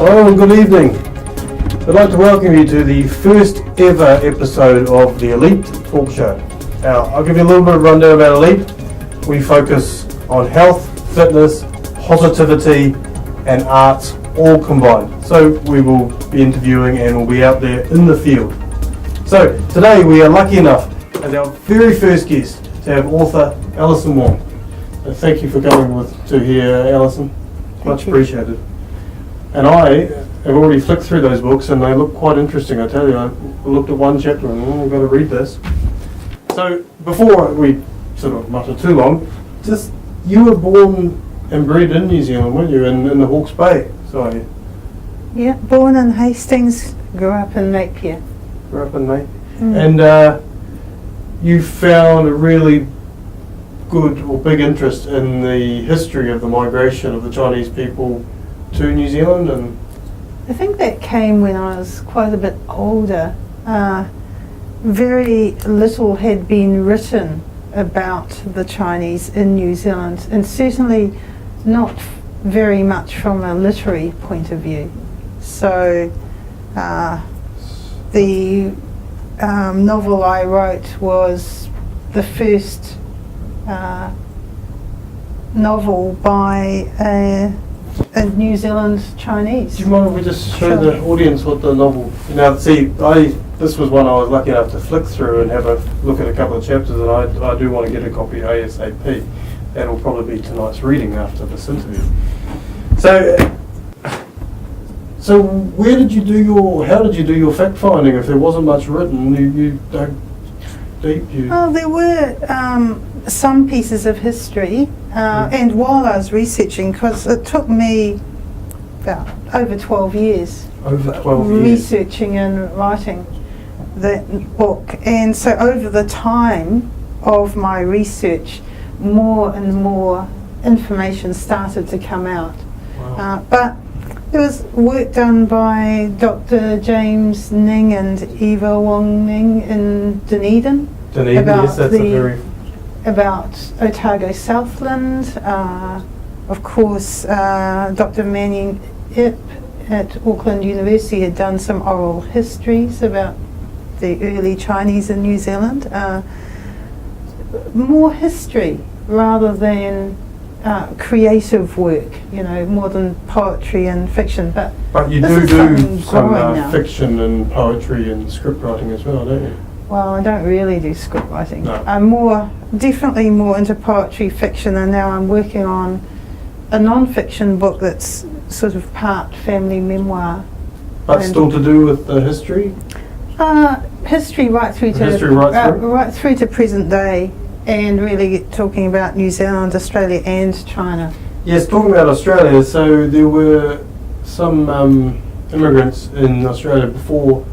Oh, good evening. I'd like to welcome you to the first ever episode of the Elite Talk Show. Now, I'll give you a little bit of rundown about Elite. We focus on health, fitness, positivity and arts all combined. So we will be interviewing and we'll be out there in the field. So today we are lucky enough as our very first guest to have author Alison Wong. Thank you for coming to here, Alison. Much appreciated. And I have already flicked through those books and they look quite interesting, I tell you. I looked at one chapter and I've got to read this. So before we sort of mutter too long, just you were born and bred in New Zealand, weren't you, in the Hawke's Bay? So yeah, born in Hastings, grew up in Napier. Grew up in Napier. And you found a really good or big interest in the history of the migration of the Chinese people to New Zealand, and I think that came when I was quite a bit older. Very little had been written about the Chinese in New Zealand, and certainly not very much from a literary point of view. So the novel I wrote was the first novel by a New Zealand Chinese. do you mind if we just show the audience what the novel... Now, see, this was one I was lucky enough to flick through and have a look at a couple of chapters, and I do want to get a copy ASAP. That'll probably be tonight's reading after this interview. So where did you do how did you do your fact finding if there wasn't much written? You dug deep? Well, there were some pieces of history, and while I was researching, because it took me about over 12 years. Over 12 years. Researching and writing that book. And so over the time of my research, more and more information started to come out. Wow. But there was work done by Dr. James Ning and Eva Wong Ning in Dunedin. Dunedin, yes, that's about Otago Southland. Of course, Dr. Manning Ip at Auckland University had done some oral histories about the early Chinese in New Zealand. More history rather than creative work, more than poetry and fiction. But you do some fiction and poetry and script writing as well, don't you? Well, I don't really do script writing. No. I'm definitely more into poetry, fiction, and now I'm working on a non-fiction book that's sort of part family memoir. But still to do with the history? History right through to right through to present day, and really talking about New Zealand, Australia, and China. Yes, talking about Australia. So there were some immigrants in Australia before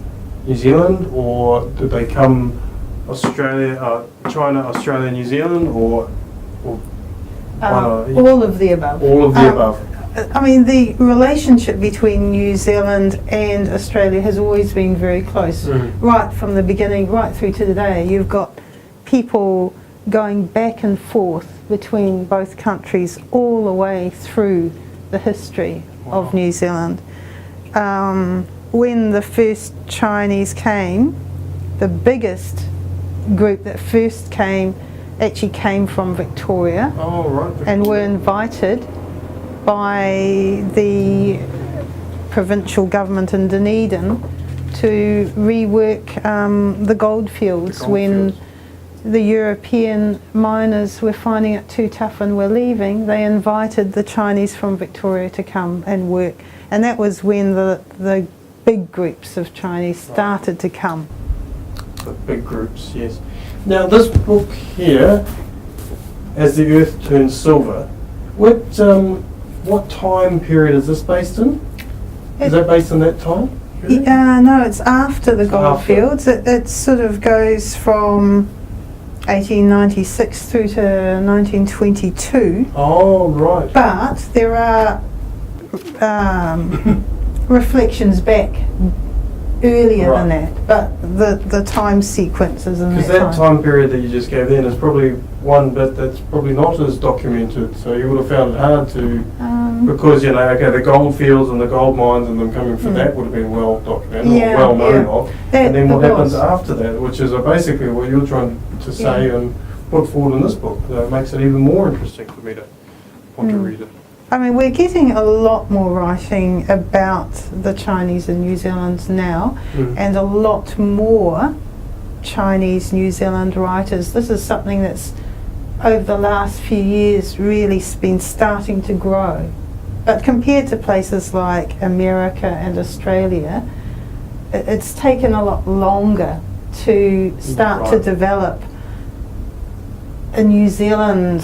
New Zealand, or did they come China, Australia, New Zealand, or all of the above? All of the above. I mean, the relationship between New Zealand and Australia has always been very close, right from the beginning, right through to today. You've got people going back and forth between both countries all the way through the history of New Zealand. When the first Chinese came, the biggest group that first came actually came from Victoria, and were invited by the provincial government in Dunedin to rework the goldfields when the European miners were finding it too tough and were leaving. They invited the Chinese from Victoria to come and work, and that was when the big groups of Chinese started to come. The big groups, yes. Now this book here, As the Earth Turns Silver, what time period is this based in? Is that based in that time? Really? No, it's after the goldfields. It sort of goes from 1896 through to 1922. Oh, right. But there are reflections back earlier than Right. that, but the time sequences in Because that that time period that you just gave then is probably one bit that's probably not as documented, so you would have found it hard to, because, you know, okay, the gold fields and the gold mines and them coming from that would have been well documented, Yeah, or well known yeah. of. That And then what it happens was. after that, which is basically what you're trying to say and put forward in this book. That makes it even more interesting for me to want to read it. I mean, we're getting a lot more writing about the Chinese in New Zealand now, and a lot more Chinese New Zealand writers. This is something that's over the last few years really been starting to grow. But compared to places like America and Australia, it's taken a lot longer to start to Right. develop a New Zealand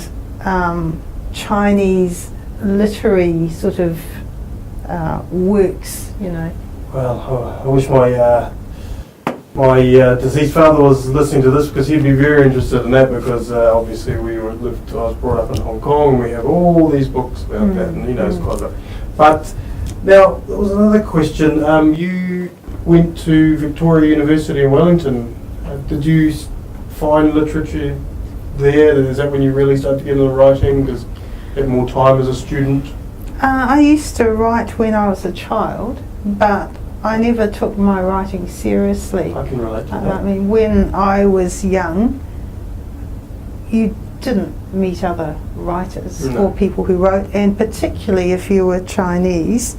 Chinese literary sort of works, you know. Well, I wish my deceased father was listening to this, because he'd be very interested in that, because obviously I was brought up in Hong Kong, and we have all these books about that, and he knows quite a bit. But now, there was another question. You went to Victoria University in Wellington. Did you find literature there? Is that when you really started to get into writing? Because you had more time as a student? I used to write when I was a child, but I never took my writing seriously. I can relate to I that. mean, when I was young, you didn't meet other writers No. or people who wrote, and particularly if you were Chinese,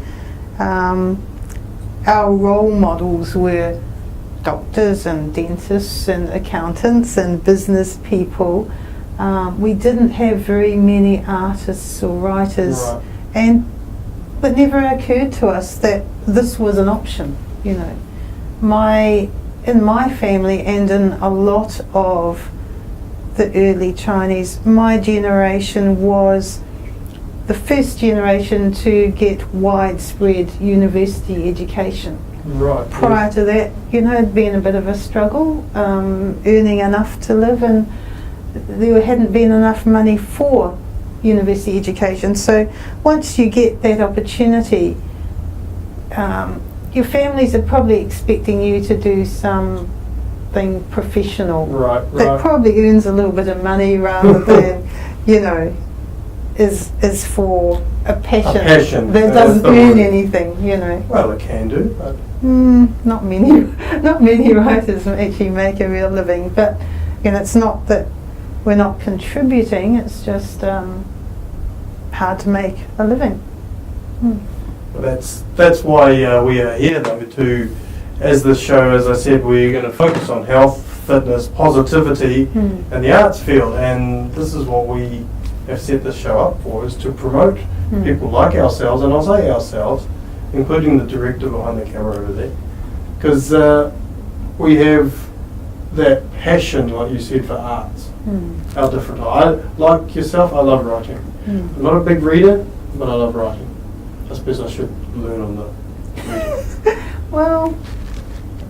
our role models were doctors and dentists and accountants and business people. We didn't have very many artists or writers, Right. and it never occurred to us that this was an option, you know. In my family and in a lot of the early Chinese, my generation was the first generation to get widespread university education. Right. Prior to that, you know, it'd been a bit of a struggle, earning enough to live, and there hadn't been enough money for university education. So once you get that opportunity, your families are probably expecting you to do something professional Right, that right. probably earns a little bit of money rather than, you know, is for a passion, passion, that that's doesn't the earn word. anything, you know. Well, it can do, but Not many writers actually make a real living, but you know, it's not that we're not contributing, it's just hard to make a living. that's why we are here, though, as this show, as I said, we're going to focus on health, fitness, positivity, and the arts field, and this is what we have set this show up for, is to promote people like ourselves, and I'll say ourselves, including the director behind the camera over there, because we have that passion, like you said, for arts. How different. Like yourself, I love writing. I'm not a big reader, but I love writing. I suppose I should learn on the reading. Well,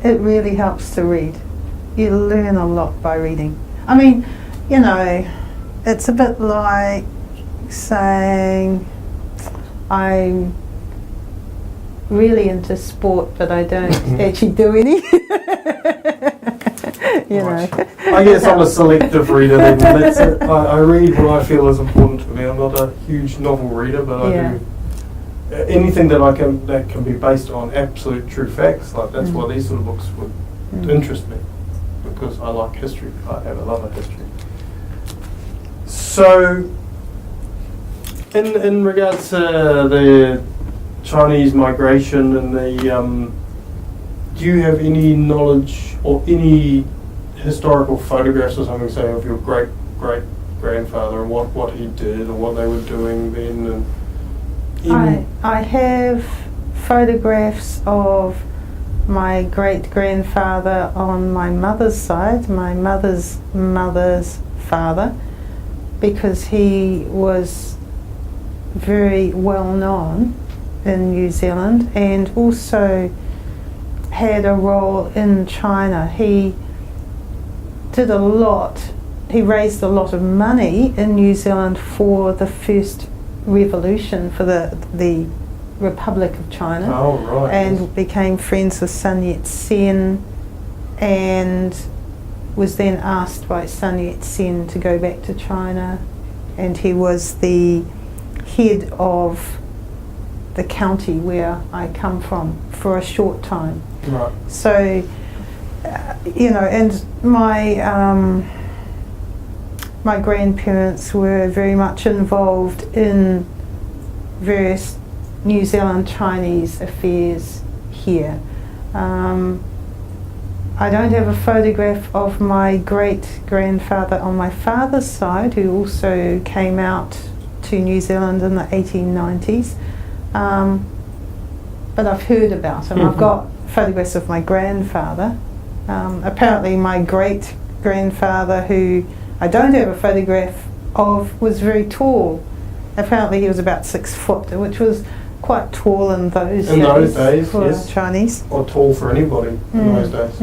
it really helps to read. You learn a lot by reading. I mean, you know, it's a bit like saying I'm really into sport, but I don't actually do any. You know. I guess I'm a selective reader then. That's it. I read what I feel is important to me. I'm not a huge novel reader, but I do anything that can be based on absolute true facts. Like that's why these sort of books would interest me, because I like history. I have a love of history. So, in regards to the Chinese migration and the, do you have any knowledge or any historical photographs or something, say, of your great grandfather and what he did or what they were doing then? And I have photographs of my great grandfather on my mother's side, my mother's mother's father, because he was very well known in New Zealand and also had a role in China. He did a lot, he raised a lot of money in New Zealand for the first revolution, for the Republic of China. Oh, right. And became friends with Sun Yat-sen, and was then asked by Sun Yat-sen to go back to China, and he was the head of the county where I come from for a short time. Right. So, you know, and my grandparents were very much involved in various New Zealand Chinese affairs here. I don't have a photograph of my great-grandfather on my father's side, who also came out to New Zealand in the 1890s, but I've heard about him. I've got photographs of my grandfather. Apparently my great-grandfather, who I don't have a photograph of, was very tall. Apparently he was about 6 foot, which was quite tall in those days for yes. Chinese. Or tall for anybody in those days.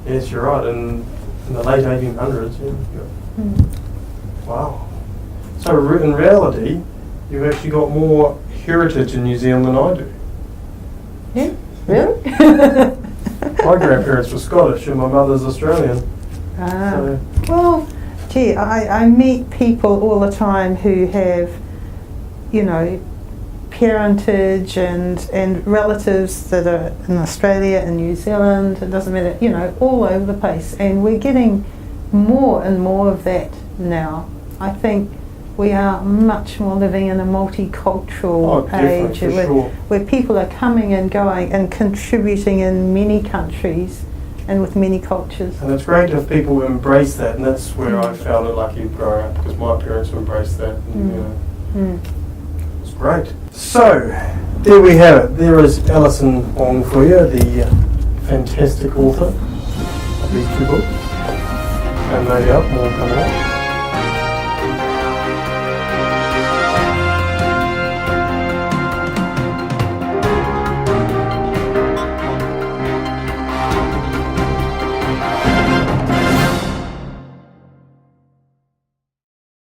Yes, you're right. In the late 1800s. Yeah. Wow. So in reality, you've actually got more heritage in New Zealand than I do. Yeah, really? My grandparents were Scottish and my mother's Australian. So. Well, gee, I meet people all the time who have, you know, parentage and relatives that are in Australia and New Zealand, it doesn't matter, you know, all over the place. And we're getting more and more of that now. I think we are much more living in a multicultural age where people are coming and going and contributing in many countries and with many cultures. And it's great if people embrace that, and that's where I found it lucky growing up, because my parents embraced that. And, you know, it's great. So, there we have it. There is Alison Wong for you, the fantastic author of these 2 books. And no doubt more coming up.